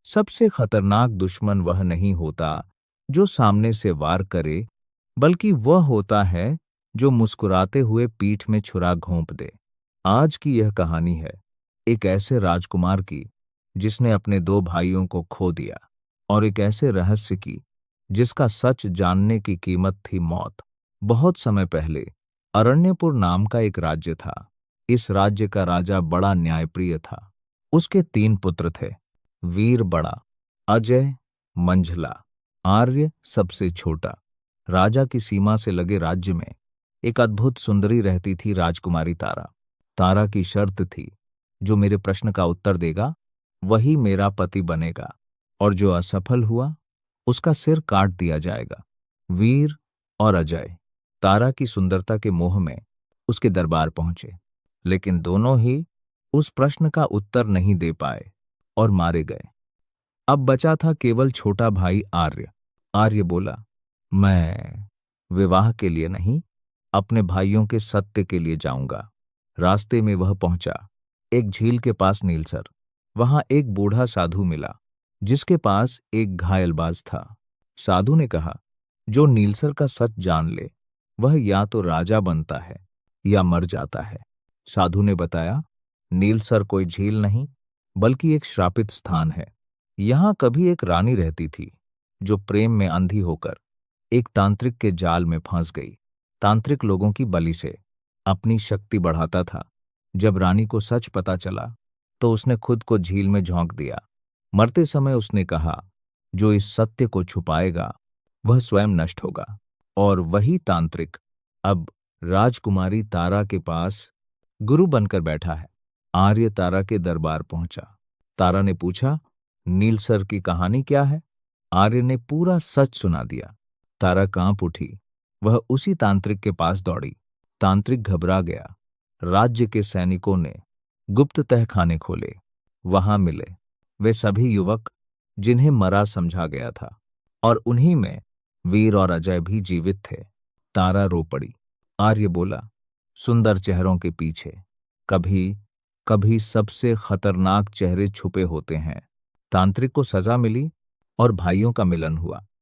सबसे खतरनाक दुश्मन वह नहीं होता जो सामने से वार करे, बल्कि वह होता है जो मुस्कुराते हुए पीठ में छुरा घोंप दे। आज की यह कहानी है एक ऐसे राजकुमार की जिसने अपने दो भाइयों को खो दिया, और एक ऐसे रहस्य की जिसका सच जानने की कीमत थी मौत। बहुत समय पहले अरण्यपुर नाम का एक राज्य था। इस राज्य का राजा बड़ा न्यायप्रिय था। उसके 3 पुत्र थे। वीर बड़ा, अजय, मंझला, आर्य सबसे छोटा। राजा की सीमा से लगे राज्य में एक अद्भुत सुंदरी रहती थी, राजकुमारी तारा। तारा की शर्त थी, जो मेरे प्रश्न का उत्तर देगा वही मेरा पति बनेगा, और जो असफल हुआ उसका सिर काट दिया जाएगा। वीर और अजय तारा की सुंदरता के मोह में उसके दरबार पहुंचे, लेकिन दोनों ही उस प्रश्न का उत्तर नहीं दे पाए और मारे गए। अब बचा था केवल छोटा भाई आर्य। आर्य बोला, मैं विवाह के लिए नहीं, अपने भाइयों के सत्य के लिए जाऊंगा। रास्ते में वह पहुंचा एक झील के पास नीलसर। वहां एक बूढ़ा साधु मिला जिसके पास एक घायलबाज था। साधु ने कहा, जो नीलसर का सच जान ले वह या तो राजा बनता है या मर जाता है। साधु ने बताया, नीलसर कोई झील नहीं, बल्कि एक श्रापित स्थान है। यहां कभी एक रानी रहती थी जो प्रेम में अंधी होकर एक तांत्रिक के जाल में फंस गई। तांत्रिक लोगों की बलि से अपनी शक्ति बढ़ाता था। जब रानी को सच पता चला तो उसने खुद को झील में झोंक दिया। मरते समय उसने कहा, जो इस सत्य को छुपाएगा वह स्वयं नष्ट होगा। और वही तांत्रिक अब राजकुमारी तारा के पास गुरु बनकर बैठा है। आर्य तारा के दरबार पहुंचा। तारा ने पूछा, नीलसर की कहानी क्या है? आर्य ने पूरा सच सुना दिया। तारा कांप उठी। वह उसी तांत्रिक के पास दौड़ी। तांत्रिक घबरा गया। राज्य के सैनिकों ने गुप्त तहखाने खोले। वहां मिले वे सभी युवक जिन्हें मरा समझा गया था, और उन्हीं में वीर और अजय भी जीवित थे। तारा रो पड़ी। आर्य बोला, सुंदर चेहरों के पीछे कभी कभी सबसे खतरनाक चेहरे छुपे होते हैं। तांत्रिक को सजा मिली और भाइयों का मिलन हुआ।